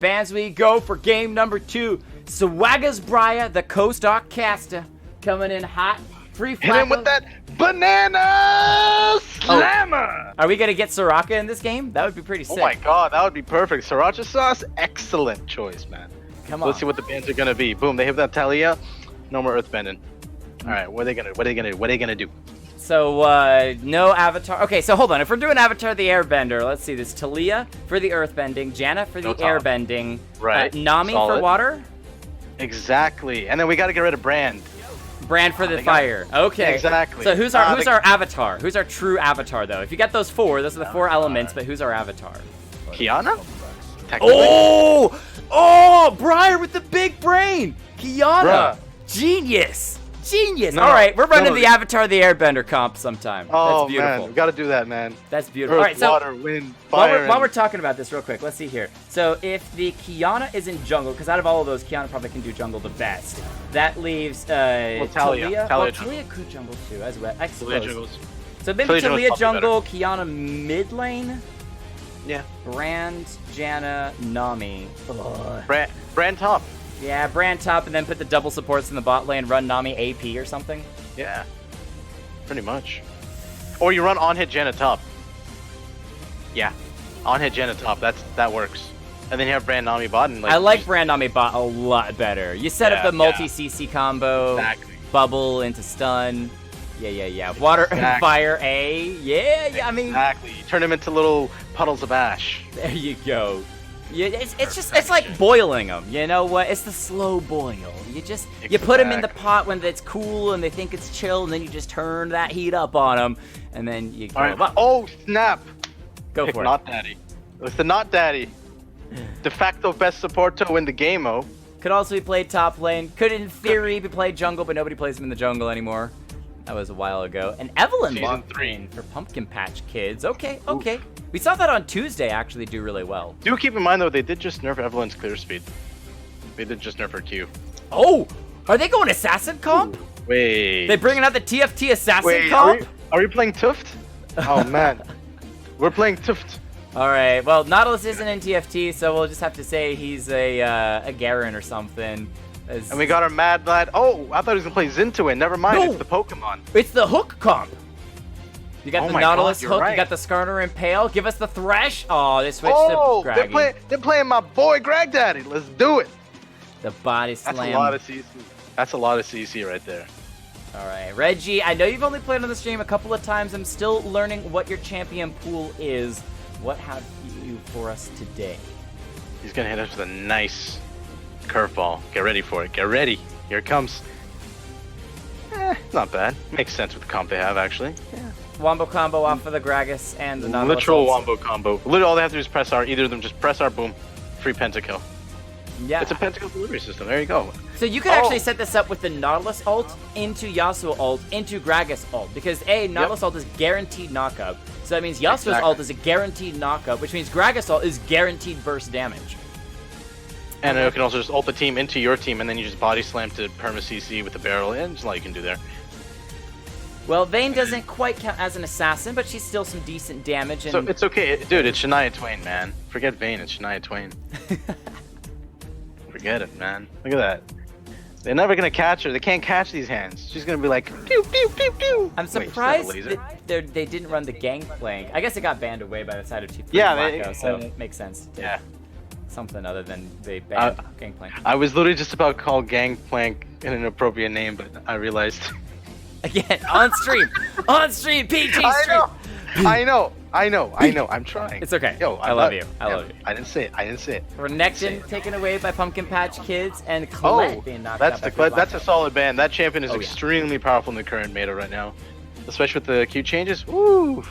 Fans, we go for game number 2. Swagga's Briairr, the co-stock caster, coming in hot. Free Flacko. Hit him with that banana slammer! Are we going to get Soraka in this game? That would be pretty sick. Oh my god, that would be perfect. Sriracha sauce, excellent choice, man. Come on. Let's see what the bans are going to be. Boom, they hit that Talia. No more earthbending. Alright, what are they gonna do? So, no Avatar. Okay, so hold on. If we're doing Avatar the Airbender, let's see. There's Talia for the earthbending, Janna for the airbending, right? Nami for water. Exactly. And then we got to get rid of Brand. Brand for the fire. Okay. Exactly. So who's our avatar? Who's our true avatar though? If you get those 4, those are the 4 elements, but who's our avatar? Kiana? Oh! Oh, Briairr with the big brain. Kiana. Bruh. Genius. Genius. No, All right, we're running no. the Avatar the Airbender comp sometime. Oh, That's beautiful. man. We got to do that, man. That's beautiful. Earth, All right, so water, wind, fire. while we're talking about this real quick, let's see here. So if the Kiana is in jungle, because out of all of those, Kiana probably can do jungle the best. That leaves Talia. Talia. Talia Talia could jungle too, as well. I Talia suppose. jungles. So maybe Talia Talia jungle's jungle, Kiana mid lane, Yeah. Brand, Janna, Nami. Brand top. Yeah, Brand top, and then put the double supports in the bot lane, run Nami AP or something. Yeah. Pretty much. Or you run on hit Janna top. Yeah. On hit Janna top. That works. And then you have Brand Nami bot and I like Brand Nami bot a lot better. You set up the multi CC combo, Exactly. bubble into stun. Yeah. Water and fire A. Yeah. I mean, exactly. You turn them into little puddles of ash. there you go. Yeah, it's like boiling them. You know what? It's the slow boil. You put them in the pot when it's cool and they think it's chill, and then you just turn that heat up on them, and then you go. Right. Oh snap! Go for it. Not Daddy. It's the Not Daddy. De facto best support to win the game. Oh. Could also be played top lane. Could in theory be played jungle, but nobody plays him in the jungle anymore. That was a while ago. And Evelyn Season 3 for Pumpkin Patch Kids. Okay. We saw that on Tuesday actually do really well. Do keep in mind though, they did just nerf Evelyn's clear speed. They did just nerf her Q. Oh, are they going assassin comp? Wait. They bringing out the TFT assassin comp? Are we playing Tuft? Oh man, we're playing Tuft. All right. Well, Nautilus isn't in TFT, so we'll just have to say he's a Garen or something. And we got our Mad Lad. Oh, I thought he was gonna play Zintuin. Never mind, No. it's the Pokemon. It's the hook comp. You got Oh the my Nautilus God, you're hook. right. You got the Skarner Impale. Give us the Thresh. Oh, they switched Oh, to Graggy. they're playing my boy Greg Daddy. Let's do it. The body That's slam. a lot of CC. That's a lot of CC right there. All right, Reggie, I know you've only played on the stream a couple of times. I'm still learning what your champion pool is. What have you for us today? He's gonna hit us with a nice curveball. Get ready for it. Get ready. Here it comes. Not bad. Makes sense with the comp they have, actually. Yeah. Wombo combo off of the Gragas and the Nautilus. Literal also. wombo combo. Literally all they have to do is press R. Either of them just press R, boom. Free pentakill. Yeah. It's a pentakill delivery system. There you go. So you could actually set this up with the Nautilus ult into Yasuo ult into Gragas ult, because Nautilus ult is guaranteed knockup. So that means Yasuo's ult is a guaranteed knockup, which means Gragas ult is guaranteed burst damage. And you can also just ult the team into your team, and then you just body slam to perma CC with the barrel, and just a lot you can do there. Well, Vayne doesn't quite count as an assassin, but she's still some decent damage. And So it's okay, dude. It's Shania Twain, man. Forget Vayne. It's Shania Twain. Forget it, man. Look at that. They're never gonna catch her. They can't catch these hands. She's gonna be like, pew pew pew pew. I'm Wait, is that a surprised laser? that they didn't run the Gangplank. I guess it got banned away by the side of Chief Yeah, so it makes sense. To Yeah. something other than they banned Gangplank. I was literally just about to call Gangplank an inappropriate name, but I realized. Again, on stream, PG stream. I know. I'm trying. It's okay. Yo, I love you. I love you. I didn't say it. Renekton taken away by Pumpkin Patch Kids and Colette being knocked out by Flacko. That's a solid ban. That champion is yeah. extremely powerful in the current meta right now, especially with the Q changes. Woo!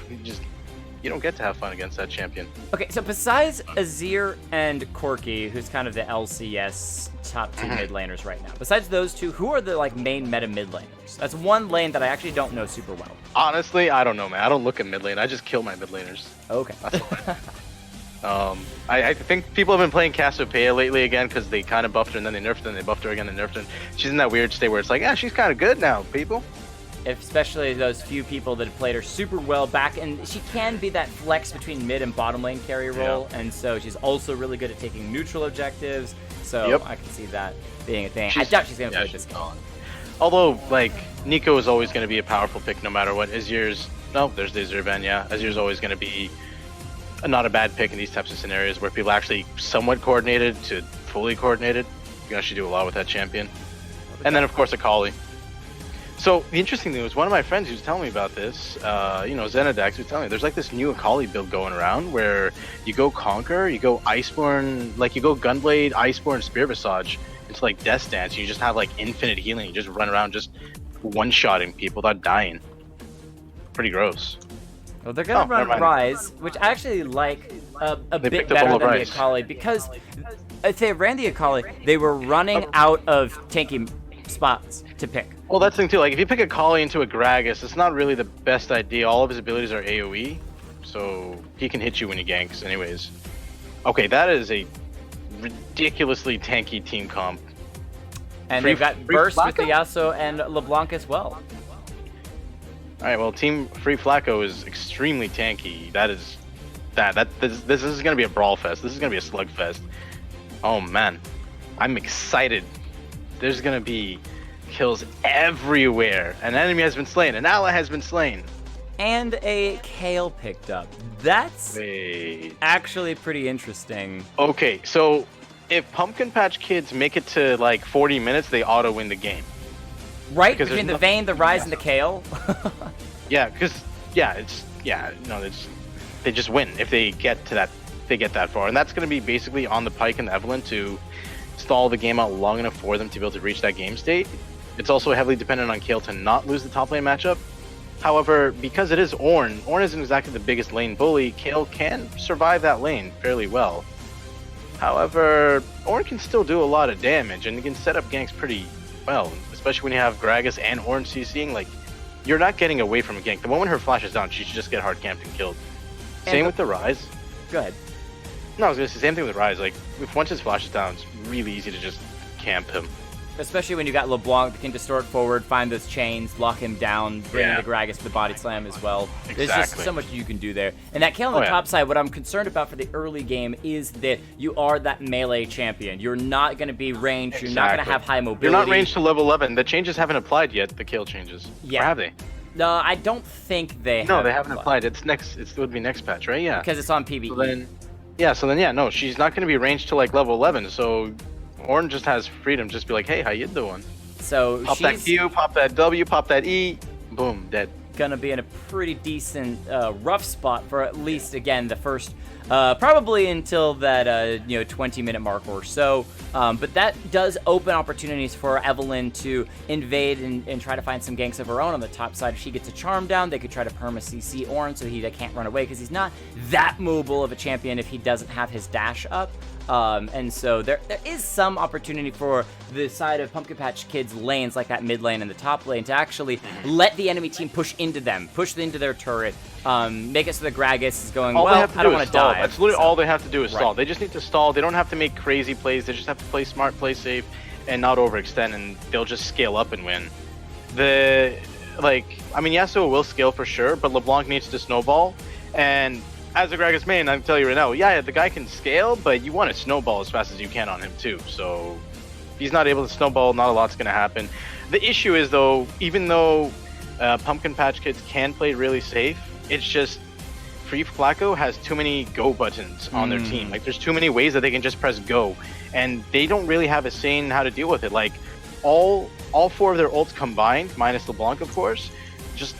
You don't get to have fun against that champion. Okay, so besides Azir and Corki, who's kind of the LCS top 2 mid laners right now, besides those two, who are the main meta mid laners? That's one lane that I actually don't know super well. Honestly, I don't know, man. I don't look at mid lane. I just kill my mid laners. Okay. That's all I think people have been playing Cassiopeia lately again because they kind of buffed her and then they nerfed her and they buffed her again and nerfed her. She's in that weird state where it's like, yeah, she's kind of good now, people. especially those few people that have played her super well back, and she can be that flex between mid and bottom lane carry role, and so she's also really good at taking neutral objectives, so I can see that being a thing. I doubt she's going to play this game. Although, like, Nico is always going to be a powerful pick no matter what. Azir's, no, there's the Azir ban, yeah. Azir's always going to be not a bad pick in these types of scenarios where people are actually somewhat coordinated to fully coordinated. You can actually do a lot with that champion. And then, of course, Akali. So, the interesting thing was one of my friends who was telling me about this, Zenedax was telling me, there's like this new Akali build going around where you go Conquer, you go Iceborne, like you go Gunblade, Iceborne, Spirit Visage. It's like Death Dance. You just have like infinite healing. You just run around just one-shotting people without dying. Pretty gross. Well, they're going to run Rise, which I actually like a bit better than the Akali, because if they ran the Akali, they were running out of tanky spots to pick. Well, that's the thing too. Like, if you pick Akali into a Gragas, it's not really the best idea. All of his abilities are AoE, so he can hit you when he ganks anyways. Okay, that is a ridiculously tanky team comp. And they've got Burst with the Yasuo and LeBlanc as well. Alright, well, Team Free Flacko is extremely tanky. This is going to be a brawl fest. This is going to be a slugfest. Oh, man. I'm excited. There's going to be kills everywhere. An enemy has been slain. An ally has been slain. And a Kale picked up. That's actually pretty interesting. Okay, so if Pumpkin Patch Kids make it to like 40 minutes, they auto win the game. Right? Because between the Vayne, the Rise, and the Kale? Yeah, because, they just win if they get to that, that far. And that's going to be basically on the Pyke and the Evelynn to stall the game out long enough for them to be able to reach that game state. It's also heavily dependent on Kale to not lose the top lane matchup. However, because it is Ornn isn't exactly the biggest lane bully, Kale can survive that lane fairly well. However, Ornn can still do a lot of damage, and he can set up ganks pretty well, especially when you have Gragas and Ornn CCing. Like, you're not getting away from a gank. The moment her flash is down, she should just get hard camped and killed. Same with the Rise. Go ahead. No, I was going to say, same thing with Rise. Like, if once his flash is down, it's really easy to just camp him. Especially when you got LeBlanc that can distort forward, find those chains, lock him down, bring in the Gragas for the body slam as well. There's just so much you can do there. And that Kale on the top side, what I'm concerned about for the early game is that you are that melee champion. You're not going to be ranged. You're not going to have high mobility. You're not ranged to level 11. The changes haven't applied yet, the Kale changes. Yeah. Or have they? No, I don't think they have. No, they haven't applied. It would be next patch, right? Yeah. Because it's on PvE. So then, no, she's not going to be ranged to like level 11, so Ornn just has freedom. Just be like, hey, how you doing? So pop that Q, pop that W, pop that E, boom, dead. Gonna be in a pretty decent rough spot for at least, again, the first probably until that 20-minute mark or so. But that does open opportunities for Evelynn to invade and try to find some ganks of her own on the top side. If she gets a charm down, they could try to perma CC Ornn so he can't run away, because he's not that mobile of a champion if he doesn't have his dash up. And so there is some opportunity for the side of Pumpkin Patch Kids lanes, like that mid lane and the top lane, to actually let the enemy team push into them, push into their turret, make it so the Gragas is going, I don't want to die. That's literally all they have to do is stall. They just need to stall. They don't have to make crazy plays. They just have to play smart, play safe, and not overextend, and they'll just scale up and win. Yasuo will scale for sure, but LeBlanc needs to snowball, and as a Gragas main, I can tell you right now, the guy can scale, but you want to snowball as fast as you can on him too. So if he's not able to snowball, not a lot's going to happen. The issue is, though, even though Pumpkin Patch Kids can play really safe, it's just Free Flacko has too many go buttons on their team. Like, there's too many ways that they can just press go, and they don't really have a say in how to deal with it. Like, all four of their ults combined, minus LeBlanc, of course, just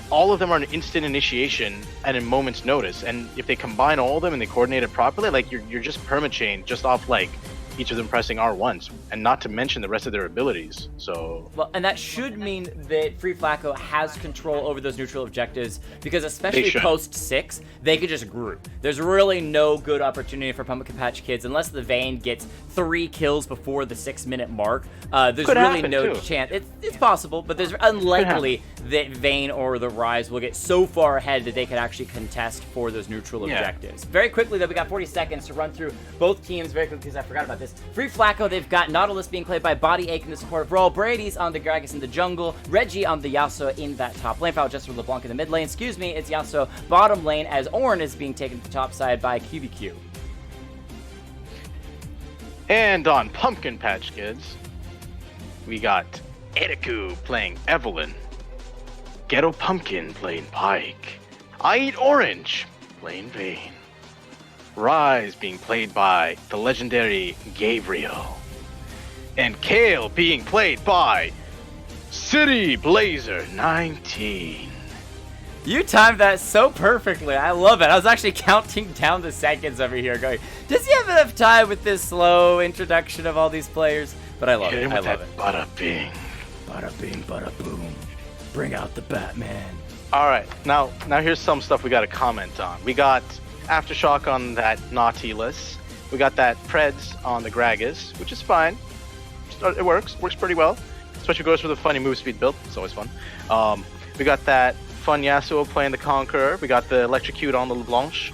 all of them are an instant initiation and a moment's notice. And if they combine all of them and they coordinate it properly, like, you're just permachain just off like each of them pressing R once, and not to mention the rest of their abilities. So well, and that should mean that Free Flacko has control over those neutral objectives, because especially post 6, they could just group. There's really no good opportunity for Pumpkin Patch Kids unless the Vayne gets 3 kills before the 6-minute mark. There's really no chance. It's possible, but there's unlikely that Vayne or the Rise will get so far ahead that they could actually contest for those neutral objectives. Very quickly, though, we got 40 seconds to run through both teams very quickly, because I forgot about this. this. Free Flacko, they've got Nautilus being played by Body Ache in the supportive role, Briairr on the Gragas in the jungle, Reggie on the Yasuo in that top lane, foul just for LeBlanc in the mid lane. Excuse me, it's Yasuo bottom lane as Ornn is being taken to the top side by QBQ. And on Pumpkin Patch Kids, we got Eriku playing Evelyn, Ghetto Pumpkin playing Pike, I Eat Orange playing Vayne, Rise being played by the legendary Gabriel, and Kale being played by City Blazer 19. You timed that so perfectly. I love it. I was actually counting down the seconds over here going, does he have enough time with this slow introduction of all these players? But I love it. I love it. Bada bing. Bada bing, bada boom. Bring out the Batman. All right. Now here's some stuff we got to comment on. We got Aftershock on that Nautilus. We got that Preds on the Gragas, which is fine. It works pretty well. Especially goes for the funny move speed build. It's always fun. We got that fun Yasuo playing the Conqueror. We got the Electrocute on the LeBlanc.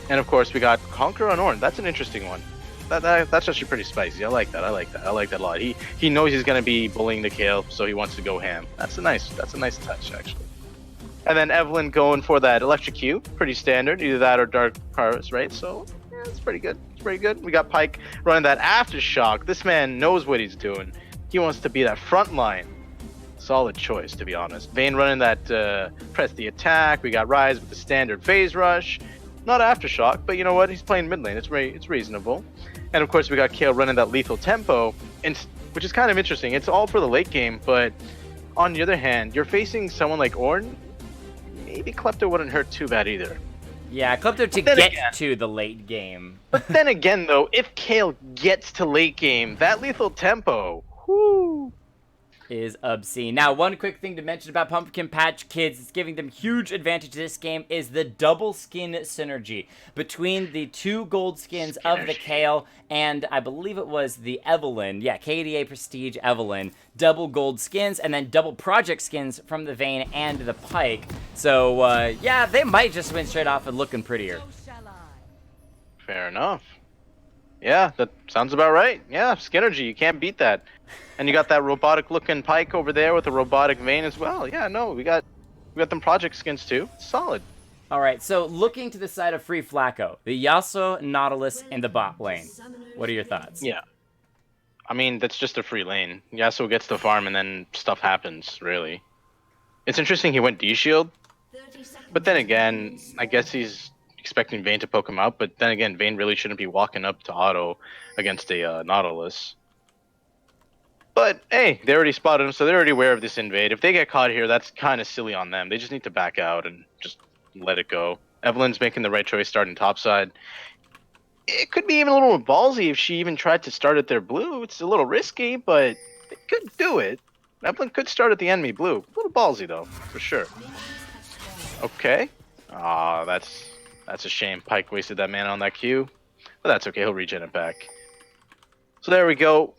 And of course we got Conqueror on Ornn. That's an interesting one. That's actually pretty spicy. I like that a lot. He knows he's gonna be bullying the Kale, so he wants to go ham. That's a nice touch actually. And then Evelyn going for that Electrocute, pretty standard. Either that or Dark Paras, right? So yeah, it's pretty good. We got Pike running that Aftershock. This man knows what he's doing. He wants to be that front line. Solid choice, to be honest. Vayne running that press the attack. We got Rise with the standard phase rush. Not Aftershock, but you know what? He's playing mid lane. It's reasonable. And of course, we got Kale running that lethal tempo, which is kind of interesting. It's all for the late game, but on the other hand, you're facing someone like Ornn. Maybe Klepto wouldn't hurt too bad either. Yeah, Klepto to get to the late game. But then again, though, if Kale gets to late game, that lethal tempo, whoo, is obscene. Now, one quick thing to mention about Pumpkin Patch Kids that's giving them huge advantage this game is the double skin synergy between the 2 gold skins of the Kale and I believe it was the Evelyn. Yeah, KDA Prestige Evelyn. Double gold skins and then double project skins from the Vayne and the Pike. So, yeah, they might just win straight off and looking prettier. Fair enough. Yeah, that sounds about right. Yeah, Skinergy, you can't beat that. And you got that robotic-looking Pike over there with a robotic Vayne as well. Yeah, no, we got them project skins too. Solid. All right, so looking to the side of Free Flacko, the Yasuo, Nautilus, and the bot lane. What are your thoughts? Yeah. I mean, that's just a free lane. Yasuo gets the farm and then stuff happens, really. It's interesting he went D-Shield. But then again, I guess he's expecting Vayne to poke him out. But then again, Vayne really shouldn't be walking up to auto against a Nautilus. But, hey, they already spotted him, so they're already aware of this invade. If they get caught here, that's kind of silly on them. They just need to back out and just let it go. Evelyn's making the right choice starting topside. It could be even a little ballsy if she even tried to start at their blue. It's a little risky, but they could do it. Evelyn could start at the enemy blue. A little ballsy, though, for sure. Okay. Aw, that's a shame. Pike wasted that mana on that Q. But that's okay. He'll regen it back. So there we go.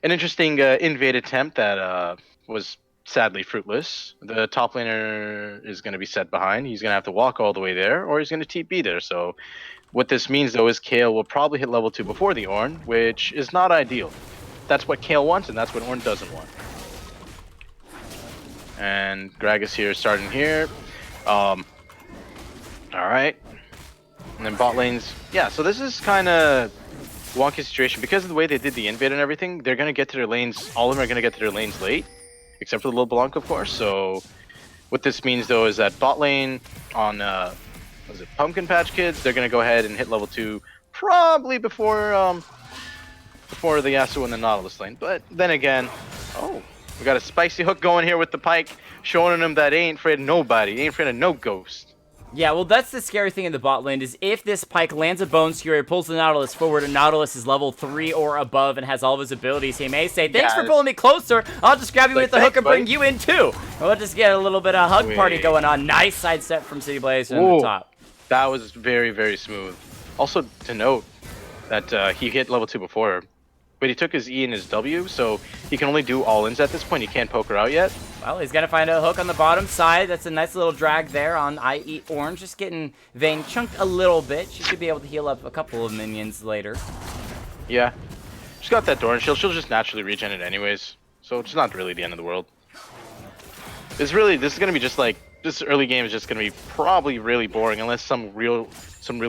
An interesting invade attempt that was sadly fruitless. The top laner is going to be set behind. He's going to have to walk all the way there, or he's going to TP there. So what this means, though, is Kale will probably hit level 2 before the Ornn, which is not ideal. That's what Kale wants, and that's what Ornn doesn't want. And Gragas here starting here. All right. And then bot lanes. Yeah, so this is kind of wonky situation because of the way they did the invade and everything. They're gonna get to their lanes. All of them are gonna get to their lanes late, except for the LeBlanc, of course. So what this means though is that bot lane on was it Pumpkin Patch Kids? They're gonna go ahead and hit level 2 probably before the Yasuo and the Nautilus lane. But then again, oh, we got a spicy hook going here with the Pike, showing them that he ain't afraid of nobody. He ain't afraid of no ghost. Yeah, well, that's the scary thing in the bot lane, is if this Pike lands a Bone Skewer, pulls the Nautilus forward, and Nautilus is level 3 or above and has all of his abilities, he may say, thanks for pulling me closer, I'll just grab you with the hook and bring you in too. We'll just get a little bit of hug party going on. Nice sidestep from City Blazer on the top. That was very, very smooth. Also, to note that he hit level 2 before, but he took his E and his W, so he can only do all-ins at this point. He can't poke her out yet. Well, he's going to find a hook on the bottom side. That's a nice little drag there on I Eat Orange. Just getting Vayne chunked a little bit. She should be able to heal up a couple of minions later. Yeah. She's got that Doran shield. She'll just naturally regen it anyways. So it's not really the end of the world. This is gonna be just like this early game is just gonna be probably really boring unless some real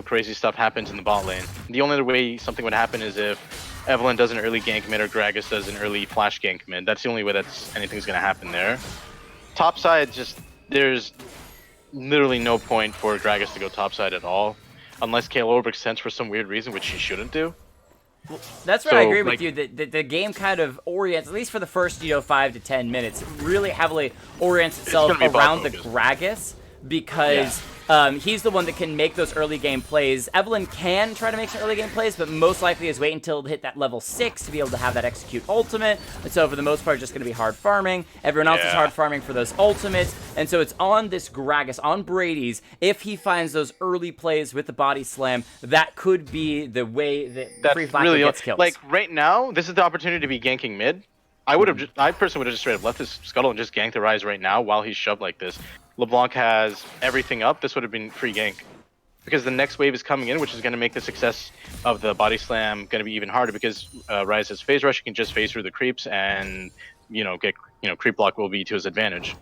crazy stuff happens in the bot lane. The only other way something would happen is if Evelynn does an early gank mid or Gragas does an early flash gank mid. That's the only way anything's gonna happen there. Top side, there's literally no point for Gragas to go top side at all, unless Kayle overextends for some weird reason, which she shouldn't do. Well, that's where I agree with you. The game kind of orients, at least for the first 5 to 10 minutes, really heavily orients itself around the Gragas because he's the one that can make those early game plays. Evelynn can try to make some early game plays, but most likely is wait until to hit that level 6 to be able to have that execute ultimate. And so for the most part, it's just going to be hard farming. Everyone else is hard farming for those ultimates. And so it's on this Gragas, on Brady's, if he finds those early plays with the body slam, that could be the way that Free Flacko really gets kills. Like right now, this is the opportunity to be ganking mid. I personally would have just straight up left his scuttle and just ganked the Rise right now while he's shoved like this. LeBlanc has everything up. This would have been free gank. Because the next wave is coming in, which is going to make the success of the body slam going to be even harder because Rise has phase rush. He can just phase through the creeps and, creep block will be to his advantage.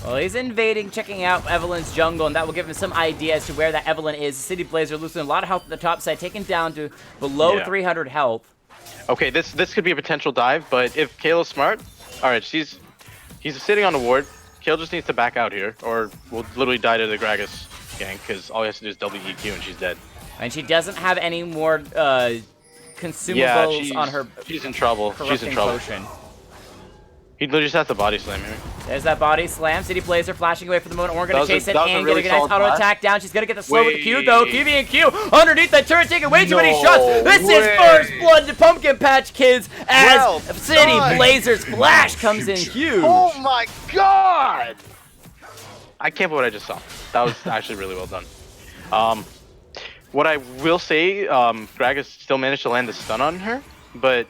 Well, he's invading, checking out Evelynn's jungle, and that will give him some idea as to where that Evelynn is. City Blazer losing a lot of health at the top side, taken down to below 300 health. Okay, this could be a potential dive, but if Kayle's smart, all right, he's sitting on a ward. Kayle just needs to back out here, or we'll literally die to the Gragas gank, because all he has to do is double EQ and she's dead. And she doesn't have any more consumables on her. She's in trouble. She's in trouble. Potion. He literally just has to body slam here. There's that body slam. City Blazer flashing away for the moment. We're going to chase it and get a nice auto attack down. She's going to get the slow with the Q, though. QB and Q underneath that turret, taking way too many shots. This is first blood to Pumpkin Patch Kids as City Blazer's flash comes in huge. Oh my god! I can't believe what I just saw. That was actually really well done. What I will say, Gragas still managed to land the stun on her, but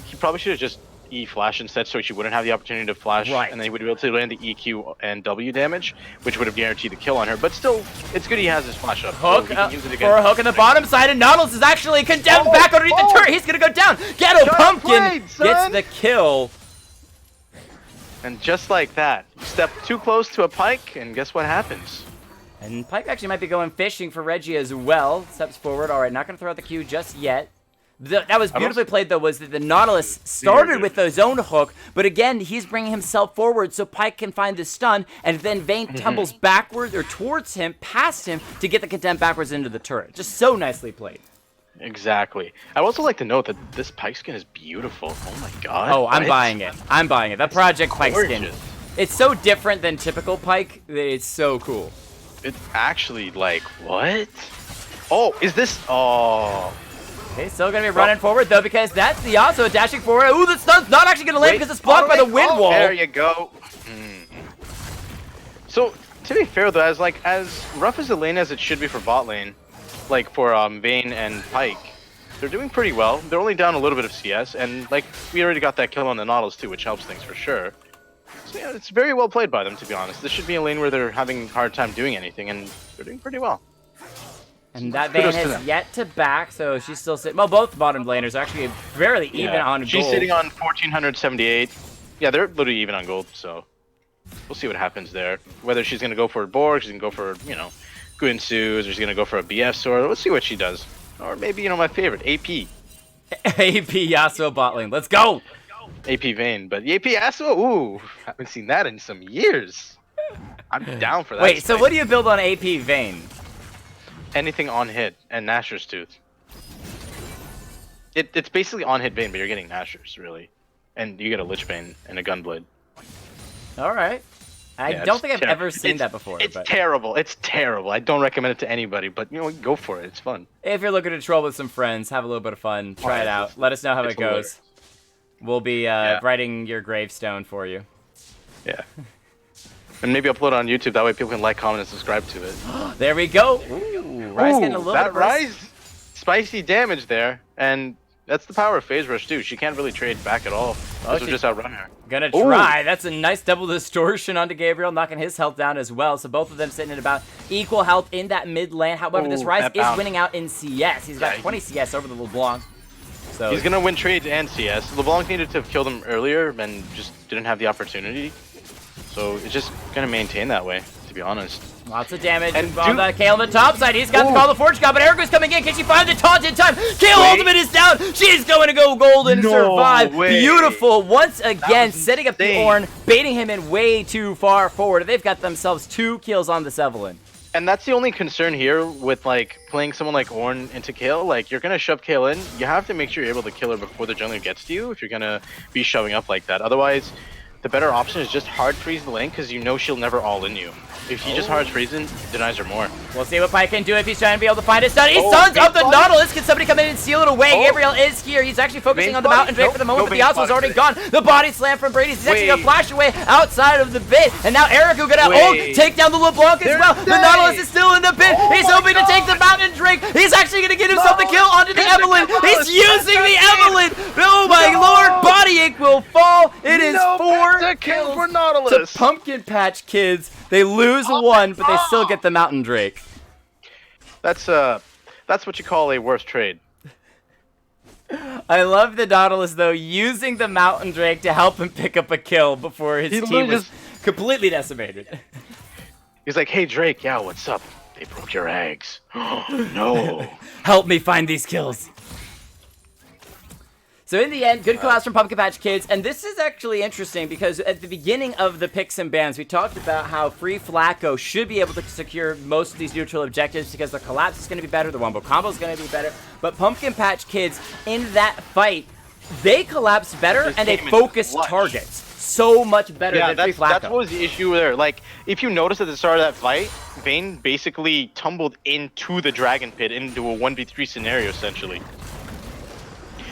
he probably should have just E-flash instead so she wouldn't have the opportunity to flash, and then he would be able to land the EQ and W damage, which would have guaranteed the kill on her. But still, it's good he has his flash up. Hook for a hook on the bottom side, and Nautilus is actually condemned back underneath the turret. He's going to go down. Ghetto Pumpkin gets the kill. And just like that, step too close to a Pyke, and guess what happens? And Pyke actually might be going fishing for Reggie as well. Steps forward. All right, not going to throw out the Q just yet. That was beautifully played, though, was that the Nautilus started with his own hook, but again, he's bringing himself forward so Pyke can find the stun, and then Vayne tumbles backwards or towards him, past him, to get the contempt backwards into the turret. Just so nicely played. Exactly. I'd also like to note that this Pyke skin is beautiful. Oh my god. Oh, I'm buying it. I'm buying it. That Project Pyke skin. It's so different than typical Pyke that it's so cool. It's actually like, what? Oh, is this... Oh... Okay, still going to be running forward, though, because that's the Yasuo dashing forward. Ooh, the stun's not actually going to land because it's blocked by the wind wall. There you go. So, to be fair, though, as rough as the lane as it should be for bot lane, like for Vayne and Pyke, they're doing pretty well. They're only down a little bit of CS, and we already got that kill on the Nautilus, too, which helps things for sure. So, yeah, it's very well played by them, to be honest. This should be a lane where they're having a hard time doing anything, and they're doing pretty well. And that Vayne has yet to back, so she's still sitting. Well, both bottom laners are actually fairly even on gold. She's sitting on 1,478. Yeah, they're literally even on gold, so we'll see what happens there. Whether she's going to go for a Borg, she's going to go for, Guinsoo's, or she's going to go for a BF sword. Let's see what she does. Or maybe, my favorite, AP. AP Yasuo bot lane. Let's go! AP Vayne, but AP Yasuo, ooh, haven't seen that in some years. I'm down for that. Wait, so what do you build on AP Vayne? Anything on hit and Nashor's Tooth. It's basically on hit Vayne, but you're getting Nashor's really, and you get a Lich Bane and a Gunblade. All right, I don't think I've ever seen that before. It's terrible. It's terrible. I don't recommend it to anybody, but go for it. It's fun. If you're looking to troll with some friends, have a little bit of fun, try it out. Let us know how it goes. We'll be writing your gravestone for you. Yeah. And maybe upload it on YouTube. That way people can like, comment, and subscribe to it. There we go. Ooh, Rise getting a little bit of Rise, spicy damage there, and that's the power of phase rush too. She can't really trade back at all. This will just outrun her. Gonna try. That's a nice double distortion onto Gabriel, knocking his health down as well. So both of them sitting at about equal health in that mid lane. However, this Rise is winning out in CS. He's got 20 CS over the LeBlanc. So he's gonna win trades and CS. LeBlanc needed to have killed him earlier and just didn't have the opportunity. So it's just gonna maintain that way, to be honest. Lots of damage And on the Kale on the top side. He's got the call the Forge God, but Erica's coming in. Can she find the taunt in time? Kale ultimate is down. She's going to go gold and survive. Way. Beautiful. Once again, setting up the insane. Ornn, baiting him in way too far forward. They've got themselves 2 kills on this Evelynn. And that's the only concern here with like playing someone like Ornn into Kale. Like you're gonna shove Kale in, you have to make sure you're able to kill her before the jungler gets to you if you're gonna be shoving up like that. Otherwise, the better option is just hard freeze the lane because you know she'll never all in you. If you just hard freeze in, denies her more. We'll see what Pyke can do if he's trying to be able to find his stun. He stuns up the Nautilus. Can somebody come in and seal it away? Gabriel is here. He's actually focusing on the Mountain Drake for the moment, but the Yasuo's already gone. The body slam from Brady. He's actually going to flash away outside of the pit. And now Erica going to ult, take down the LeBlanc as well. The Nautilus is still in the pit. He's hoping to take the Mountain Drake. He's actually going to get himself the kill onto the Evelynn. He's using the Evelynn. Oh my lord. Body ink will fall. It is 4 kills for Nautilus. to Pumpkin Patch Kids. They lose 1, but they still get the Mountain Drake. That's what you call a worse trade. I love the Nautilus, though, using the Mountain Drake to help him pick up a kill before his team was completely decimated. He's like, hey Drake, yeah, what's up? They broke your eggs. No. Help me find these kills. So in the end, good collabs from Pumpkin Patch Kids, and this is actually interesting because at the beginning of the picks and bans, we talked about how Free Flacko should be able to secure most of these neutral objectives because the collapse is going to be better, the wombo combo is going to be better, but Pumpkin Patch Kids, in that fight, they collapse better and they focus targets so much better than Free Flacko. That's what was the issue there. Like, if you notice at the start of that fight, Vayne basically tumbled into the Dragon Pit, into a 1v3 scenario, essentially.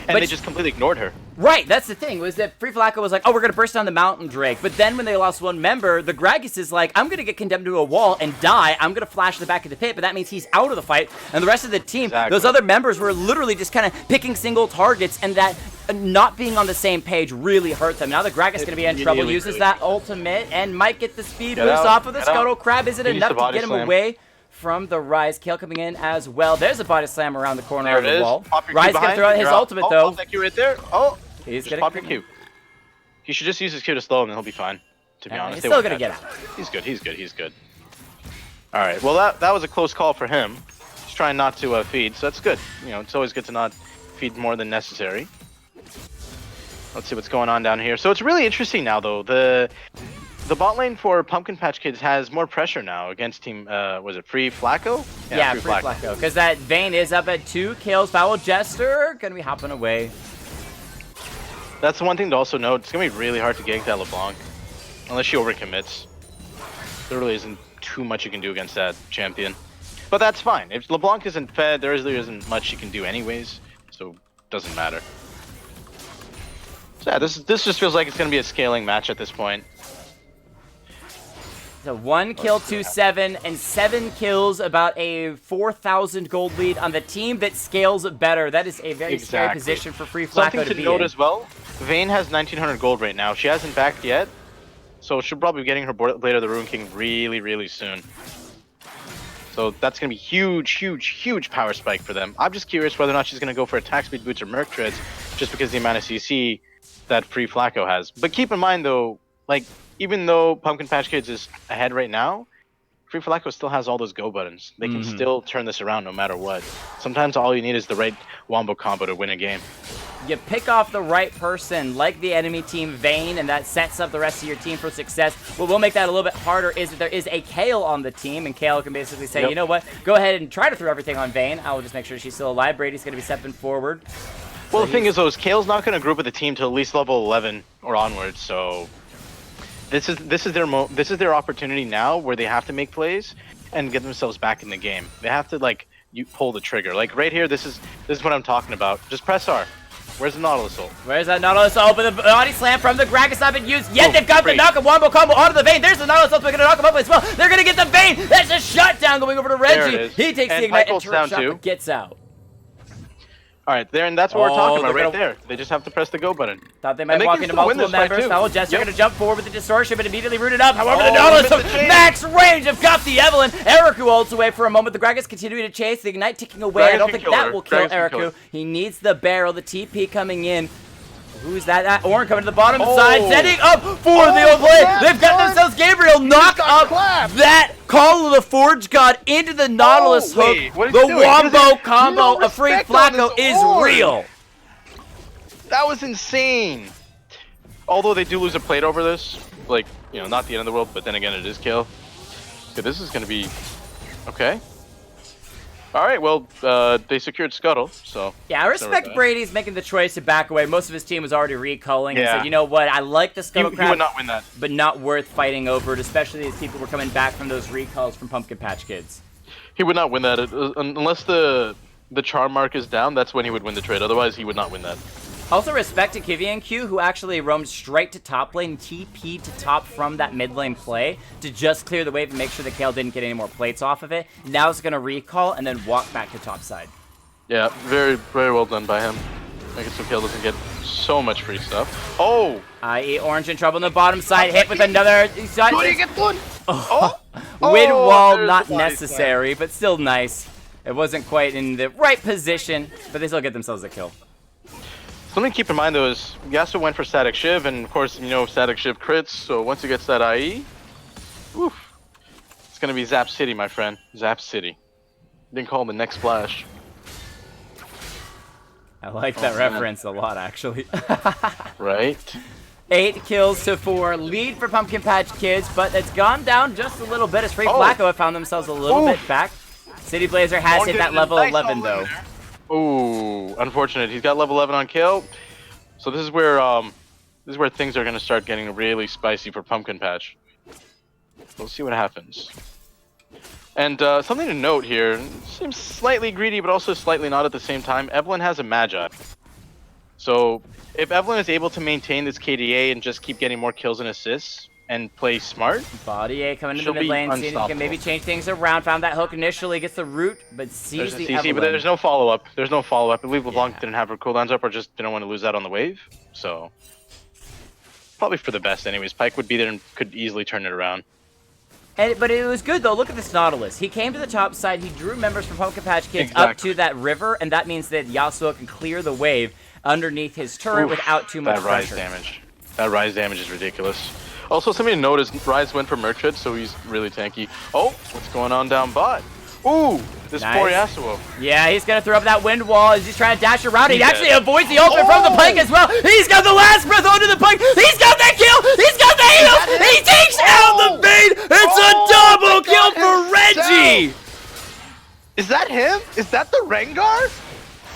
And they just completely ignored her. Right, that's the thing, was that Free Flacko was like, oh, we're going to burst down the Mountain Drake. But then when they lost 1 member, the Gragas is like, I'm going to get condemned to a wall and die. I'm going to flash the back of the pit, but that means he's out of the fight. And the rest of the team, those other members were literally just kind of picking single targets, and that not being on the same page really hurt them. Now the Gragas is going to be in trouble, uses that ultimate, and might get the speed boost off of the Scuttle Crab. Is it enough to get him away from the Rise? Kale coming in as well. There's a body slam around the corner of the wall. Rise gonna throw out his ultimate though. Thank you right there. Oh, he's just pop your Q. He should just use his Q to slow him, and he'll be fine. To be honest, he's still gonna get out. He's good. He's good. He's good. All right. Well, that was a close call for him. He's trying not to feed, so that's good. You know, it's always good to not feed more than necessary. Let's see what's going on down here. So it's really interesting now, though. The bot lane for Pumpkin Patch Kids has more pressure now against team, was it Free Flacko? Yeah, Free Flacko. Because that Vayne is up at 2 kills. Foul Jester gonna be hopping away. That's the one thing to also note. It's gonna be really hard to gank that LeBlanc. Unless she overcommits. There really isn't too much you can do against that champion. But that's fine. If LeBlanc isn't fed, there isn't much she can do anyways. So, it doesn't matter. So yeah, this just feels like it's gonna be a scaling match at this point. So 1 kill, 2-7, and 7 kills, about a 4,000 gold lead on the team that scales better. That is a very scary position for Free Flacko to be in. Something to note as well, Vayne has 1,900 gold right now. She hasn't backed yet, so she'll probably be getting her Blade of the Ruin King really, really soon. So that's going to be huge power spike for them. I'm just curious whether or not she's going to go for attack speed boots or Merc Treads, just because of the amount of CC that Free Flacko has. But keep in mind though, like, even though Pumpkin Patch Kids is ahead right now, Free Flacko still has all those go buttons. They can still turn this around no matter what. Sometimes all you need is the right wombo combo to win a game. You pick off the right person, like the enemy team Vayne, and that sets up the rest of your team for success. What will make that a little bit harder is that there is a Kale on the team, and Kale can basically say, you know what, go ahead and try to throw everything on Vayne. I will just make sure she's still alive. Brady's going to be stepping forward. Well, so the thing is, though, Kale's not going to group with the team till at least level 11 or onwards, so this is their opportunity now where they have to make plays and get themselves back in the game. They have to, like, you pull the trigger. Like right here, this is what I'm talking about. Just press R. Where's the Nautilus ult? Where's that Nautilus ult? But the body slam from the Gragas not been used yet. They've got the knock-up wombo combo onto the Vayne. There's the Nautilus ult. They're going to knock him up as well. They're going to get the Vayne. That's a shutdown going over to Reggie. He takes the ignite and turret shot, but gets out. All right, there, and that's what we're talking about they're right there. They just have to press the go button. Thought they might they walk can into still win multiple this fight, members. too. Oh, Jester Yep. gonna jump forward with the distortion, but immediately rooted up. However, the Oh, Nautilus missed the of chain. max range have got the Evelyn. Eriku ults away for a moment. The Gragas continuing to chase. The Ignite ticking away. I Gragas don't can think kill that her. will kill Gragas can kill Eriku. her. He needs the barrel. The TP coming in. Who's that? Orin coming to the bottom Oh. side, setting up for the old play. clap, They've got son. themselves Gabriel knock got up clapped. that Call of the Forge God into the Nautilus Oh, wait, hook. what is The he doing? He wombo doesn't- combo no of free respect on Flacko his is orb. real. That was insane. Although they do lose a plate over this, like, you know, not the end of the world, but then again, it is kill. Okay, this is gonna be okay. All right, well, they secured Scuttle, so. Yeah, I respect bad. Brady's making the choice to back away. Most of his team was already recalling and Yeah. said, you know what, I like the He Scuttle would Crab, not win that. but not worth fighting over it, especially as people were coming back from those recalls from Pumpkin Patch Kids. He would not win that unless the charm mark is down. That's when he would win the trade. Otherwise, he would not win that. Also respect to Kivian Q, who actually roamed straight to top lane, TP to top from that mid lane play to just clear the wave and make sure the Kale didn't get any more plates off of it. Now it's going to recall and then walk back to top side. Yeah, very, very well done by him. Making so Kale doesn't get so much free stuff. Oh! I.e. Orange in trouble on the bottom side, hit with another... one? Oh. Oh, Wind wall there's not the body necessary, but still nice. It wasn't quite in the right position, but they still get themselves a kill. Something to keep in mind though is Yasuo went for Static Shiv, and of course, you know, Static Shiv crits, so once he gets that IE, oof, it's gonna be Zap City, my friend. Zap City. Didn't call him the next Splash. I like that man. reference a lot, actually. Right? 8 kills to 4. Lead for Pumpkin Patch Kids, but it's gone down just a little bit as Free Oh. Flacko have found themselves a little Oof. bit back. City Blazer has hit that level 11, though. Ooh, unfortunate. He's got level 11 on kill. So this is where things are gonna start getting really spicy for Pumpkin Patch. We'll see what happens. And something to note here, seems slightly greedy, but also slightly not at the same time. Evelyn has a Magi. So if Evelyn is able to maintain this KDA and just keep getting more kills and assists and play smart, Body A coming into she'll the mid be lane, seeing if he can unstoppable. maybe change things around. Found that hook initially, gets the root, but sees there's a the CC, Evelyn. but there's no follow-up. There's no follow-up. I believe LeBlanc Yeah. didn't have her cooldowns up or just didn't want to lose out on the wave. So probably for the best anyways. Pyke would be there and could easily turn it around. But it was good, though. Look at this Nautilus. He came to the top side. He drew members from Pumpkin Patch Kids up Exactly. to that river, and that means that Yasuo can clear the wave underneath his turret Oof, without too much that rise pressure. damage. That rise damage is ridiculous. Also, something to note is Rise went for Merchant, so he's really tanky. Oh, what's going on down bot? Ooh, this Nice. poor Yasuo. Yeah, he's going to throw up that wind wall as he's trying to dash around. He He's actually dead. avoids the ultimate from the Pyke as well. He's got the last breath onto the Pyke. He's got that kill. He's got the heal. He takes out the bait. It's a double kill for Reggie. Is that him? Is that the Rengar?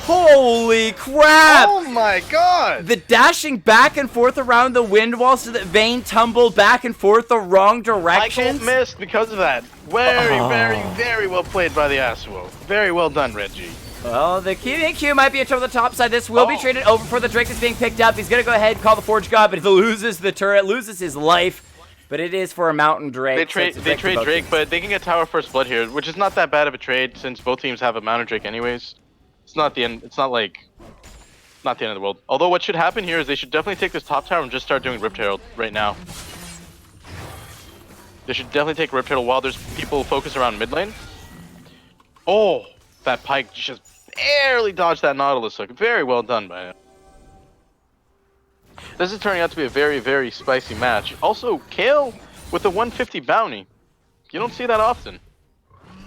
Holy crap. Oh my god! The dashing back and forth around the wind wall so that Vayne tumbled back and forth the wrong directions. Michael missed because of that. Very well played by the Yasuo. Very well done, Reggie. Well, the Q might be in trouble on the top side. This will be traded over for the Drake that's being picked up. He's going to go ahead and call the Forge God, but he loses the turret, loses his life. But it is for a Mountain Drake. They so trade it's a Drake for both Drake, teams. but they can get Tower First Blood here, which is not that bad of a trade since both teams have a Mountain Drake anyways. It's not the end. It's not the end of the world. Although what should happen here is they should definitely take this top tower and just start doing Ripped Herald right now. They should definitely take Ripped Herald while there's people focused around mid lane. Oh, that Pyke just barely dodged that Nautilus hook. Very well done by him. This is turning out to be a very spicy match. Also, Kale with the 150 bounty. You don't see that often.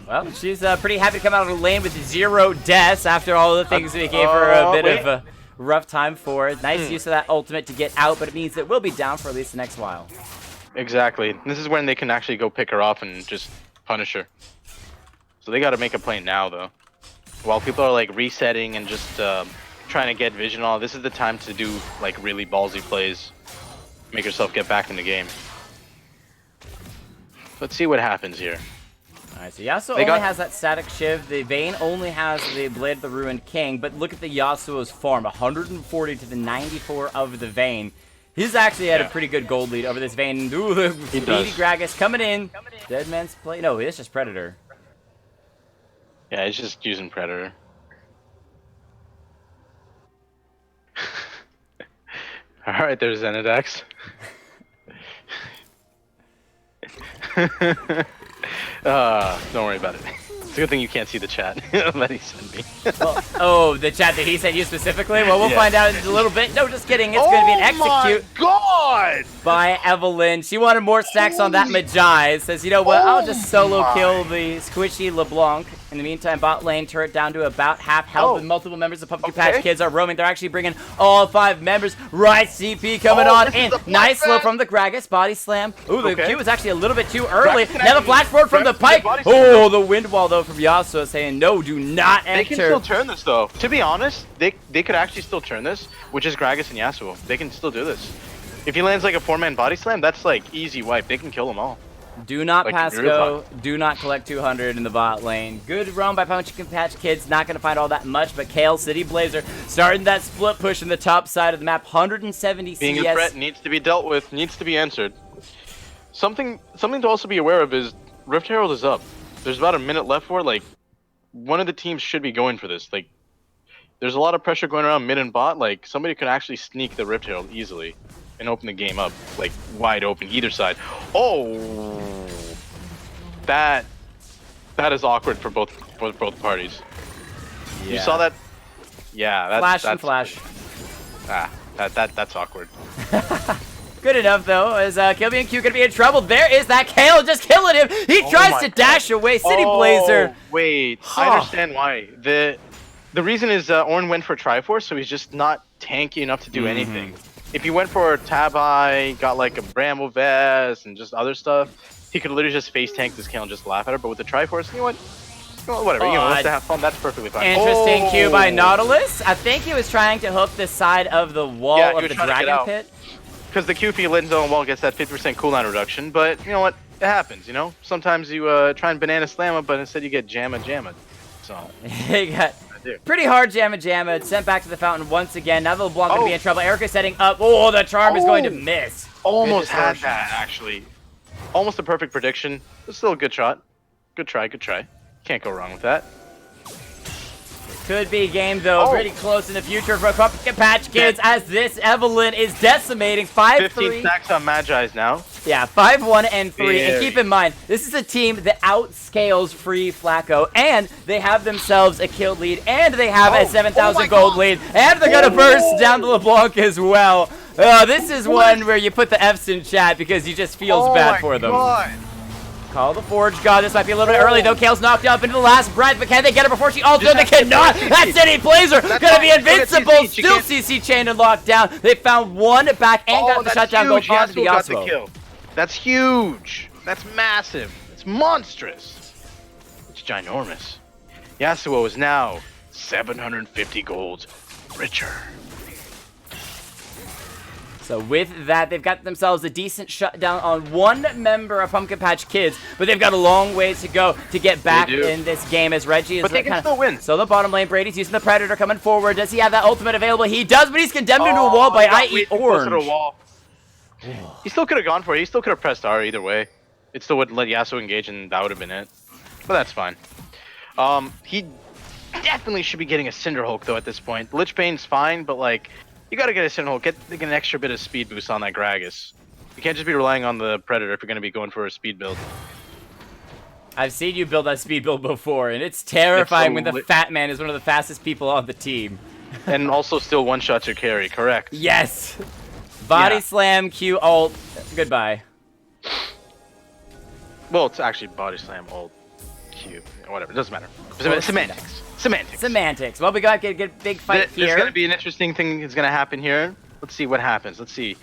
Well, she's pretty happy to come out of the lane with 0 deaths after all the things we gave her a bit of a rough time for. Nice use of that ultimate to get out, but it means that we'll be down for at least the next while. Exactly. This is when they can actually go pick her off and just punish her. So they got to make a play now, though. While people are like resetting and just trying to get vision on, this is the time to do like really ballsy plays. Make yourself get back in the game. Let's see what happens here. Alright, so Yasuo only has that static shiv. The Vayne only has the Blade of the Ruined King, but look at the Yasuo's farm. 140 to the 94 of the Vayne. He's actually had a pretty good gold lead over this Vayne. Ooh, the speedy Gragas coming in. Dead Man's Play. No, it's just Predator. Yeah, he's just using Predator. Alright, there's Zenidax. Don't worry about it. It's a good thing you can't see the chat that he sent me. Well, oh, the chat that he sent you specifically? Well, we'll find out in a little bit. No, just kidding. It's going to be an execute God! by Evelyn. She wanted more stacks on that Magi. Says, you know what, I'll just solo kill the squishy LeBlanc. In the meantime, bot lane turret down to about half health, and multiple members of Pumpkin Patch Kids are roaming. They're actually bringing all 5 members. Right, CP coming on in. Nice slow from the Gragas. Body slam. Ooh, the Q was actually a little bit too early. Now the flash forward from the Pike. Oh, the wind wall, though, from Yasuo saying, no, do not enter. They can still turn this, though. To be honest, they could actually still turn this, which is Gragas and Yasuo. They can still do this. If he lands like a 4-man body slam, that's like easy wipe. They can kill them all. Do not pass go. Do not collect 200 in the bot lane. Good run by Pumpkin Patch Kids. Not going to find all that much, but Kale City Blazer starting that split push in the top side of the map. 170 Being CS. a threat needs to be dealt with, needs to be answered. Something to also be aware of is Rift Herald is up. There's about a minute left for it. Like, one of the teams should be going for this. Like, there's a lot of pressure going around mid and bot. Like, somebody could actually sneak the Rift Herald easily and open the game up, like, wide open, either side. Oh! That is awkward for both parties. Yeah. You saw that? Yeah, that's flash. That's awkward. Good enough, though, as Kilby and Q could be in trouble. There is that Kale just killing him. He tries to dash away. City Blazer. Wait, I understand why. The reason is Ornn went for Triforce, so he's just not tanky enough to do anything. If he went for Tabi, got like a Bramble Vest and just other stuff, he could literally just face tank this Kale and just laugh at her. But with the Triforce, you know what? Whatever, you know, wants to have fun, that's perfectly fine. Interesting Q by Nautilus. I think he was trying to hook the side of the wall of the Dragon Pit. Because the Q if he lands on the wall gets that 50% cooldown reduction, but you know what? It happens, you know? Sometimes you try and banana slam it, but instead you get jammed. So. He got pretty hard jammed. Sent back to the fountain once again. Now the LeBlanc going to be in trouble. Erica setting up. Oh, the charm is going to miss. Almost had that, actually. Almost a perfect prediction. But still a good shot. Good try. Can't go wrong with that. Could be game, though. Pretty close in the future for Pumpkin Patch Kids as this Evelyn is decimating. 5-3. 15 stacks on Magi's now. Yeah, 5-1 and 3. And keep in mind, this is a team that outscales Free Flacko, and they have themselves a kill lead, and they have a 7,000 gold lead, and they're going to burst down the LeBlanc as well. This is one where you put the F's in chat because you just feels bad for them. Call the Forge God. This might be a little bit early, though. Kale's knocked up into the last breath, but can they get her before she ults? No, they cannot. That City Blazer gonna be invincible. Still CC chained and locked down. They found one back and got the shutdown gold onto the Yasuo. That's huge. That's massive. It's monstrous. It's ginormous. Yasuo is now 750 gold richer. So with that, they've got themselves a decent shutdown on one member of Pumpkin Patch Kids, but they've got a long ways to go to get back in this game as Reggie is. But they can still win. So the bottom lane, Brady's using the Predator coming forward. Does he have that ultimate available? He does, but he's condemned into a wall by I Eat Orange. He still could have gone for it. He still could have pressed R either way. It still wouldn't let Yasuo engage, and that would have been it. But that's fine. He definitely should be getting a Cinder Hulk, though, at this point. Lich Bane's fine, but, like, you gotta get a Cinder Hulk. Get an extra bit of speed boost on that Gragas. You can't just be relying on the Predator if you're gonna be going for a speed build. I've seen you build that speed build before, and it's terrifying when the Fat Man is one of the fastest people on the team. And also still one-shots your carry, correct? Yes! Body slam, Q ult, goodbye. Well, it's actually body slam, ult, Q, whatever, it doesn't matter. Semantics. Well, we got to get a big fight here. There's going to be an interesting thing that's going to happen here. Let's see what happens. Let's see.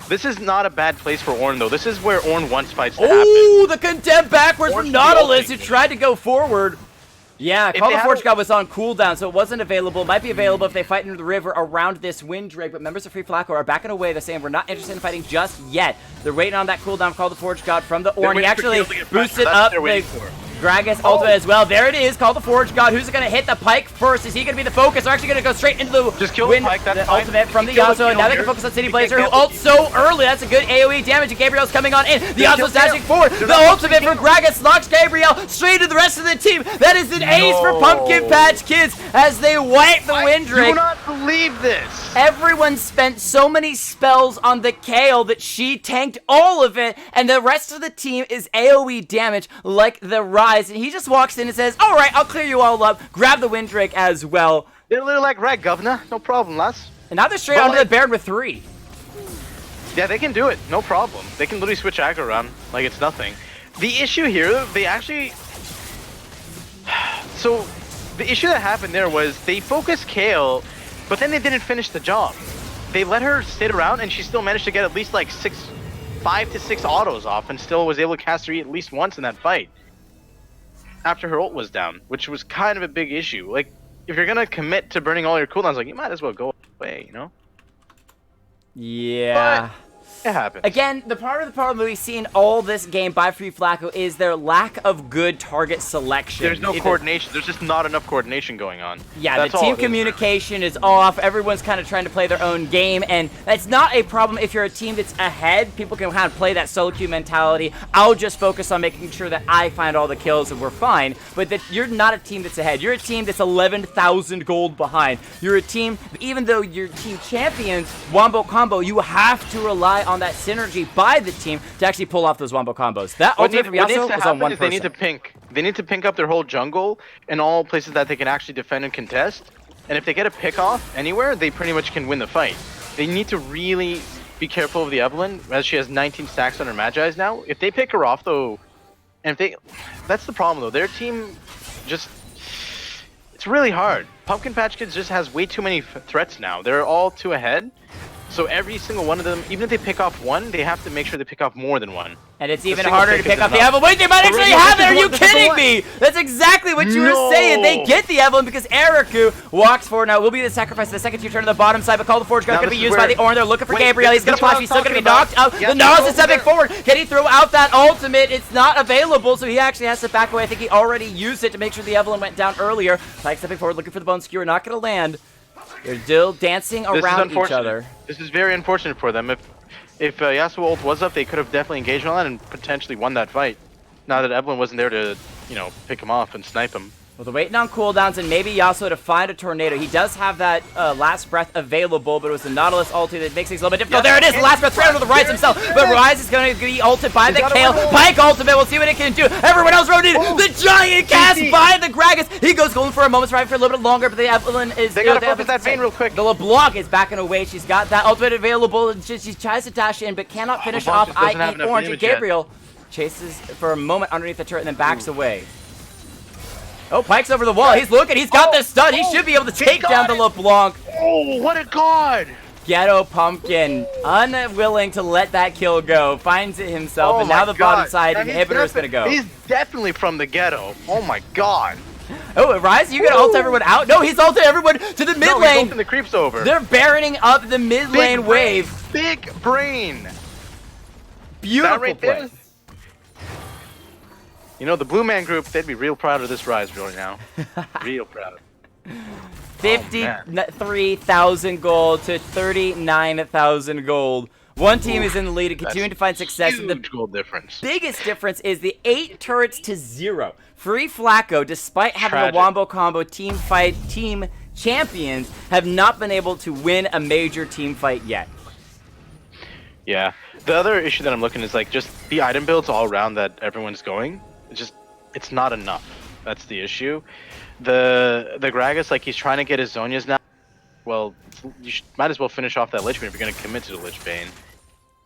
This is not a bad place for Ornn, though. This is where Ornn wants fights to happen. Ooh, the contempt backwards from Nautilus, who tried to go forward. Yeah, Call of Forge God was on cooldown, so it wasn't available. Might be available if they fight into the river around this wind drake, but members of Free Flacko are backing away. They're saying we're not interested in fighting just yet. They're waiting on that cooldown Call of Forge God from the Ornn. He actually boosted up Gragas ultimate as well. There it is. Call the Forge God. Who's going to hit the Pike first? Is he going to be the focus? They're actually going to go straight into the just kill win. the Pike. That's the fine. ultimate from the Kill Yasuo. Now they can here. focus on City Blazer, who ults so early. That's a good AoE damage. And Gabriel's coming on in. The Yasuo's dashing forward. The ultimate from Gragas knocks Gabriel straight to the rest of the team. That is an ace for Pumpkin Patch Kids as they wipe the Windrake. I do not believe this. Everyone spent so many spells on the Kale that she tanked all of it, and the rest of the team is AoE damage like the Rise. And he just walks in and says, all right, I'll clear you all up. Grab the Windrake as well. They're a little like red, governor. No problem, lads. And now they're straight onto the Baron with 3. Yeah, they can do it. No problem. They can literally switch aggro around like it's nothing. The issue here, they actually... So, the issue that happened there was they focused Kale, but then they didn't finish the job. They let her sit around, and she still managed to get at least like 5 to 6 autos off, and still was able to cast her E at least once in that fight. After her ult was down, which was kind of a big issue. Like, if you're gonna commit to burning all your cooldowns, like, you might as well go away, you know? Yeah. But it happens. Again, the part of the problem we've seen all this game by Free Flacko is their lack of good target selection. There's no coordination. There's just not enough coordination going on. Yeah, That's the all team it is. communication is off. Everyone's kind of trying to play their own game, and that's not a problem if you're a team that's ahead. People can kind of play that solo queue mentality. I'll just focus on making sure that I find all the kills and we're fine. But that you're not a team that's ahead. You're a team that's 11,000 gold behind. You're a team, even though your team champions Wombo combo, you have to rely on that synergy by the team to actually pull off those Wombo combos. That ultimate from Yasuo was on one person. They need to pink up their whole jungle in all places that they can actually defend and contest. And if they get a pick off anywhere, they pretty much can win the fight. They need to really be careful of the Evelynn, as she has 19 stacks on her Magi's now. If they pick her off though, and if they, that's the problem though. Their team just, it's really hard. Pumpkin Patch Kids just has way too many threats now. They're all too ahead. So every single one of them, even if they pick off one, they have to make sure they pick off more than one. And it's even harder to pick up the Evelynn. Wait, they might actually have it! Are you kidding me? That's exactly what you were saying. They get the Evelynn because Eriku walks forward. Now, it will be the sacrifice of the second tier turn to the bottom side, but Call the Forge God's going to be used by the Ornn. They're looking for Gabriel. He's going to flash. He's still going to be knocked out. The Nas is stepping forward. Can he throw out that ultimate? It's not available, so he actually has to back away. I think he already used it to make sure the Evelynn went down earlier. Pike stepping forward, looking for the Bone Skewer. Not going to land. They're still dancing around each other. This is very unfortunate for them. If Yasuo ult was up, they could have definitely engaged on that and potentially won that fight. Now that Evelynn wasn't there to, you know, pick him off and snipe him. Well, they're waiting on cooldowns and maybe Yasuo to find a tornado. He does have that Last Breath available, but it was the Nautilus ulti that makes things a little bit difficult. There it is, the Last Breath straight onto the Rise himself. But Rise is going to be ulted by the Kale. Pike ultimate, we'll see what it can do. Everyone else rotated. The giant cast by the Gragas. He goes golden for a moment, right for a little bit longer, but the Evelynn is... They gotta focus that Vayne real quick. The LeBlanc is backing away. She's got that ultimate available. She tries to dash in, but cannot finish off Orange. And Gabriel chases for a moment underneath the turret and then backs away. Oh, Pike's over the wall. He's looking. He's got the stun. He should be able to take down the LeBlanc. Oh, what a god! Ghetto Pumpkin, unwilling to let that kill go, finds it himself, and now the bottom side inhibitor is going to go. He's definitely from the ghetto. Oh my god. Oh, Rise, you going to ult everyone out? No, he's ulting everyone to the mid lane. He's ulting the creeps over. They're baroning up the mid lane wave. Big brain. Beautiful right play. You know, the Blue Man Group, they'd be real proud of this Rise right now. Real proud. 53,000 gold to 39,000 gold. One team is in the lead and continuing to find success. Huge The gold difference. biggest difference is the 8 turrets to 0. Free Flacko, despite having a Wombo combo team fight, team champions, have not been able to win a major team fight yet. Yeah. The other issue that I'm looking is like just the item builds all around that everyone's going. It's not enough. That's the issue. The Gragas, like, he's trying to get his Zhonya's now. Well, you might as well finish off that Lich Bane if you're going to commit to the Lich Bane,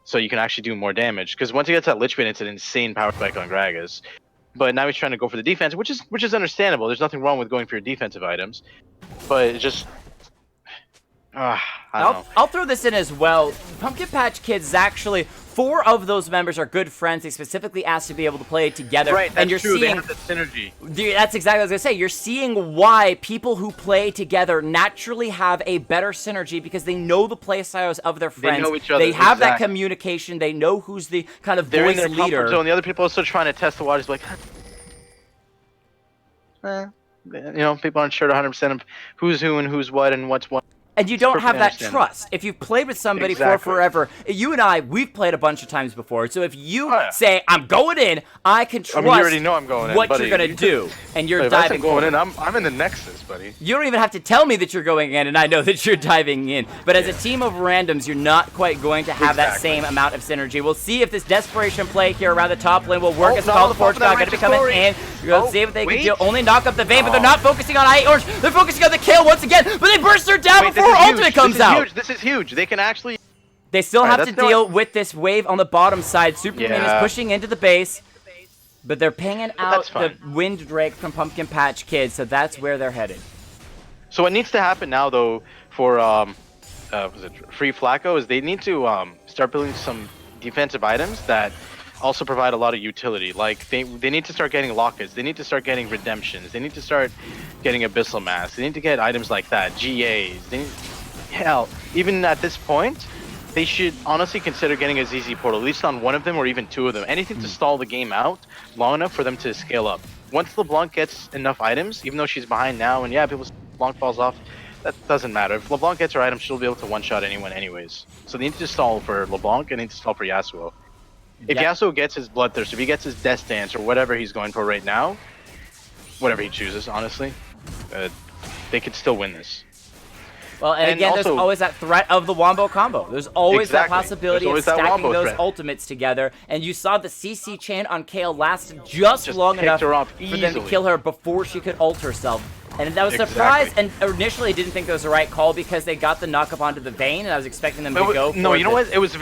so you can actually do more damage. Because once he gets that Lich Bane, it's an insane power spike on Gragas. But now he's trying to go for the defense, which is understandable. There's nothing wrong with going for your defensive items, but it just I don't know. I'll throw this in as well. Pumpkin Patch Kids is actually 4 of those members are good friends. They specifically asked to be able to play together. Right, that's and you're true. seeing they have the synergy. That's exactly what I was gonna say. You're seeing why people who play together naturally have a better synergy because they know the play styles of their friends. They know each other. They have that Exactly. communication. They know who's the kind of They're in voice their leader. comfort zone. The other people are still trying to test the waters. Like, people aren't sure 100% of who's who and who's what and what's what. And you don't have that understandable. trust. If you've played with somebody Exactly. for forever, you and I, we've played a bunch of times before. So if you Oh, yeah. say, I'm going in, I can trust you already know I'm going in, what buddy. you're going to do. And you're If I said diving going forward. in, I'm in the Nexus, buddy. You don't even have to tell me that you're going in, and I know that you're diving in. But as a team of randoms, you're not quite going to have that Exactly. same amount of synergy. We'll see if this desperation play here around the top lane will work. Oh, As no, Call the the Forge bottom God lane going to be is coming glory. in. We'll Oh, see if they can wait. do. Only knock up the Vayne, but they're Oh. not focusing on I Orange. They're focusing on the kill once again, but they burst her down Wait, before this is ultimate huge. comes This is out. huge. This is huge. They can actually... They still Alright, have to that's deal with this wave on the bottom side. Superman Yeah. is pushing into the base, but they're pinging out that's the fine. Wind Drake from Pumpkin Patch Kids, so that's where they're headed. So what needs to happen now, though, for Free Flacko is they need to start building some defensive items that also provide a lot of utility. Like they need to start getting lockets. They need to start getting redemptions. They need to start getting abyssal mass. They need to get items like that, GAs. Hell, even at this point, they should honestly consider getting a ZZ portal, at least on one of them or even two of them. Anything to stall the game out long enough for them to scale up. Once LeBlanc gets enough items, even though she's behind now, and yeah, LeBlanc falls off, that doesn't matter. If LeBlanc gets her items, she'll be able to one-shot anyone anyways. So they need to stall for LeBlanc and they need to stall for Yasuo. If Yasuo gets his Bloodthirst, if he gets his Death Dance or whatever he's going for right now, whatever he chooses, honestly, they could still win this. Well, and again, also- there's always that threat of the Wombo combo. There's always Exactly. that possibility There's always of that stacking Wombo those threat. ultimates together. And you saw the CC chain on Kale lasted just long picked enough her off for them to easily. kill her before she could ult herself. And that was Exactly. surprised, and initially didn't think it was the right call because they got the knock up onto the Vayne, and I was expecting them to go for No, you know the- what? It was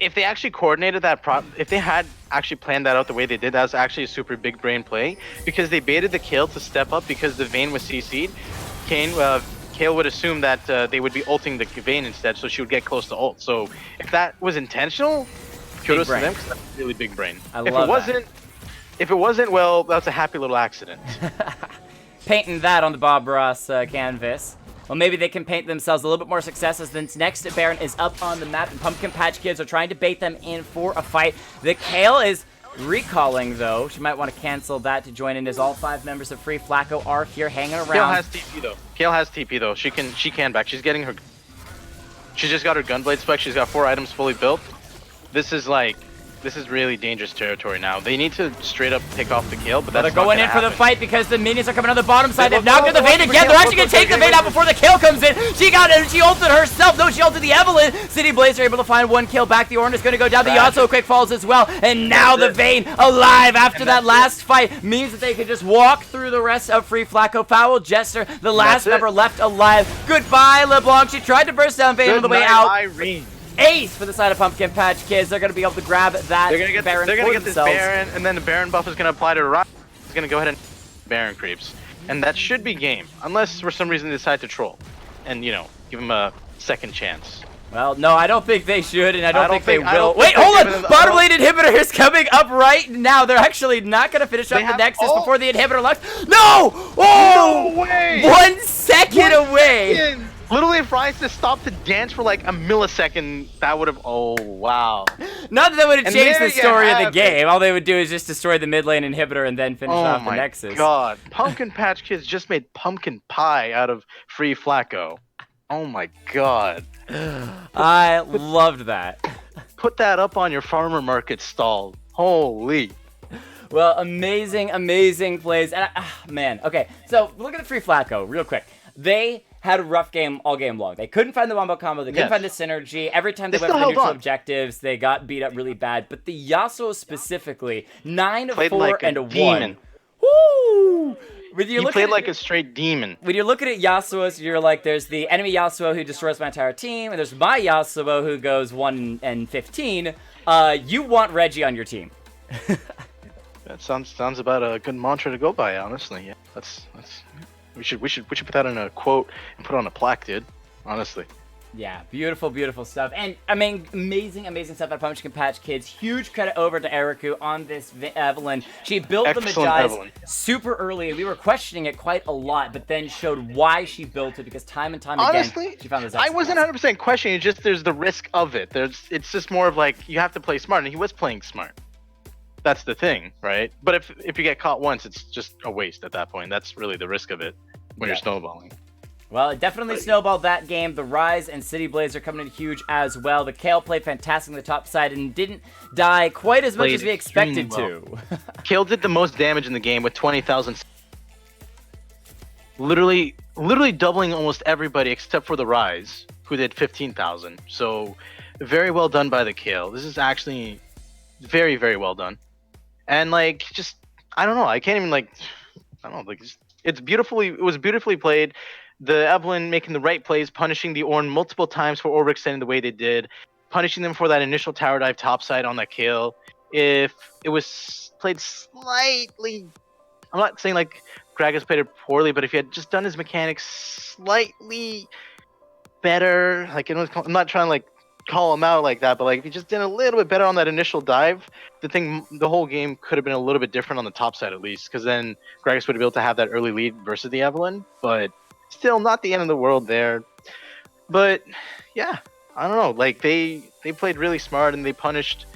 if they actually coordinated that if they had actually planned that out the way they did, that was actually a super big brain play because they baited the kill to step up because the Vayne was CC'd. Kale would assume that they would be ulting the Vayne instead, so she would get close to ult. So if that was intentional, kudos to brain. them because that's really big brain. I If love it wasn't, if it wasn't, well, that's a happy little accident. Painting that on the Bob Ross canvas. Well, maybe they can paint themselves a little bit more successes since next Baron is up on the map and Pumpkin Patch Kids are trying to bait them in for a fight. The Kale is recalling, though. She might want to cancel that to join in as all 5 members of Free Flacko are here hanging around. Kale has TP though. Kale has TP though. She can back. She's getting her. She just got her Gunblade spec. She's got 4 items fully built. This is really dangerous territory now. They need to straight up take off the Kale, but that's They're going not in gonna for the happen. fight because the minions are coming on the bottom side. They've Look, now got the look, Vayne look, again. look, They're actually going look, to take the look, Vayne look. out before the kill comes in. She got it. She ulted herself. No, she ulted the Evelyn. City Blaze are able to find 1 kill back. The Ornn is going to go down. The Yasuo quick falls as well. And now the Vayne alive after that last fight means that they can just walk through the rest of Free Flacko. Foul Jester, the last That's it. member left alive. Goodbye, LeBlanc. She tried to burst down Vayne on the way Good night, out. Irene. Ace for the side of Pumpkin Patch Kids. They're going to be able to grab that They're gonna get Baron they're gonna for get this themselves. Baron, and then the Baron buff is gonna apply to Rock. It's gonna go ahead and Baron creeps, and that should be game, unless for some reason they decide to troll, and give him a second chance. Well, no, I don't think they should, and I don't think they I will. don't Wait, think they're hold giving on! them- Bottom lane inhibitor is coming up right now. They're actually not going to finish up They the have Nexus ult. before the inhibitor locks. No! Oh! No way! 1 second away! Literally, if Rice just stopped to dance for like a millisecond, that would have. Oh wow! Not that that would have And changed there the you story of the have game. All they would do is just destroy the mid lane inhibitor and then finish Oh off the my Nexus. god! Pumpkin Patch Kids just made pumpkin pie out of Free Flacko. Oh my god! I loved that. Put that up on your farmer market stall. Holy! Well, amazing, amazing plays. And man, okay, so look at the Free Flacko real quick. They had a rough game all game long. They couldn't find the wombo combo. They couldn't Yes. find the synergy. Every time they They went for still the held neutral on. objectives, they got beat up really bad. But the Yasuo specifically, 9 of Played 4 like a and a 1. demon. Woo! When you He look played at like it, a straight demon. when you're looking at Yasuo, so you're like, there's the enemy Yasuo who destroys my entire team, and there's my Yasuo who goes 1 and 15. You want Reggie on your team. That sounds about a good mantra to go by, honestly. Yeah, that's we should put that in a quote and put it on a plaque, dude. Honestly. Yeah, beautiful, beautiful stuff. And, I mean, amazing, amazing stuff at Pumpkin Patch Kids. Huge credit over to Eriku on this Evelyn. She built the Excellent Magi's Evelyn. super early, and we were questioning it quite a lot, but then showed why she built it, because time and time Honestly, again, she found those I wasn't exits. 100% questioning. It's just there's the risk of it. It's just more of like you have to play smart, and he was playing smart. That's the thing, right? But if you get caught once, it's just a waste at that point. That's really the risk of it when you're snowballing. Well, it definitely snowballed that game. The Rise and City Blaze are coming in huge as well. The Kale played fantastic on the top side and didn't die quite as much as we expected to. Kale did the most damage in the game with 20,000. Literally doubling almost everybody except for the Rise, who did 15,000. So very well done by the Kale. This is actually very, very well done. And like, just, I don't know. I can't even like, I don't know. Like, it was beautifully played. The Evelyn making the right plays, punishing the Ornn multiple times for overextending the way they did, punishing them for that initial tower dive topside on that kill. If it was played slightly, I'm not saying like Gragas played it poorly, but if he had just done his mechanics slightly better, like I'm not trying to like call him out like that, but like if he just did a little bit better on that initial dive, the whole game could have been a little bit different on the top side at least, because then Gragas would have been able to have that early lead versus the Evelyn, but still not the end of the world there. But yeah, I don't know, like they played really smart and they punished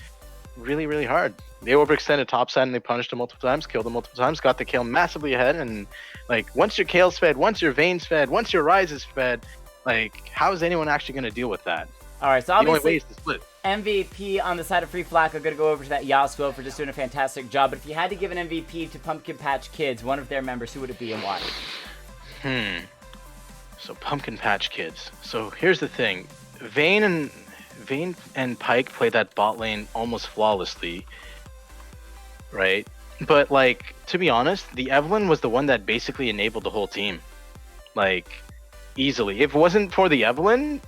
really, really hard. They overextended topside and they punished him multiple times, killed him multiple times, got the kill massively ahead, and like once your Kale's fed, once your Vayne's fed, once your Rise is fed, like how is anyone actually going to deal with that? All right, so obviously, the only way is to split. MVP on the side of Free Flacko. Going to go over to that Yasuo for just doing a fantastic job. But if you had to give an MVP to Pumpkin Patch Kids, one of their members, who would it be and why? So Pumpkin Patch Kids. So here's the thing: Vayne and Pyke played that bot lane almost flawlessly, right? But like, to be honest, the Evelyn was the one that basically enabled the whole team, like easily. If it wasn't for the Evelyn,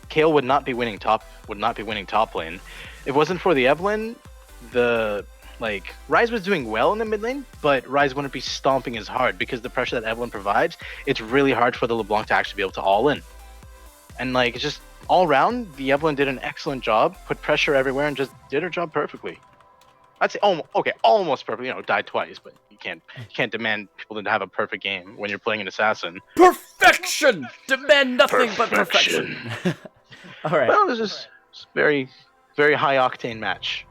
Kale would not be winning top lane. If it wasn't for the Evelyn, Rise was doing well in the mid lane, but Rise wouldn't be stomping as hard because the pressure that Evelyn provides, it's really hard for the LeBlanc to actually be able to all in. And like, it's just all around, the Evelyn did an excellent job, put pressure everywhere, and just did her job perfectly. I'd say almost perfect. Died twice, but you can't demand people to have a perfect game when you're playing an assassin. Perfection! Demand nothing but perfection. All right. Well, this is very, very high octane match.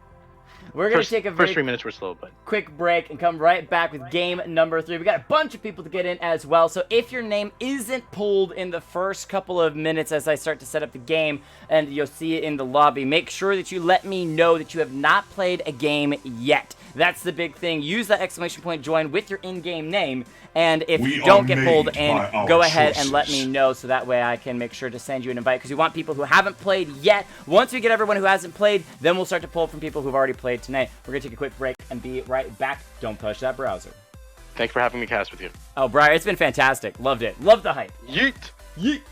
We're going to take a very first 3 minutes were slow, but quick break and come right back with game number 3. We got a bunch of people to get in as well, so if your name isn't pulled in the first couple of minutes as I start to set up the game, and you'll see it in the lobby, make sure that you let me know that you have not played a game yet. That's the big thing. Use that exclamation point join with your in-game name, and if you don't get pulled in, go ahead and let me know so that way I can make sure to send you an invite, because we want people who haven't played yet. Once we get everyone who hasn't played, then we'll start to pull from people who've already played tonight. We're going to take a quick break and be right back. Don't touch that browser. Thanks for having me cast with you. Oh, Briairr, it's been fantastic. Loved it. Loved the hype. Yeet! Yeet!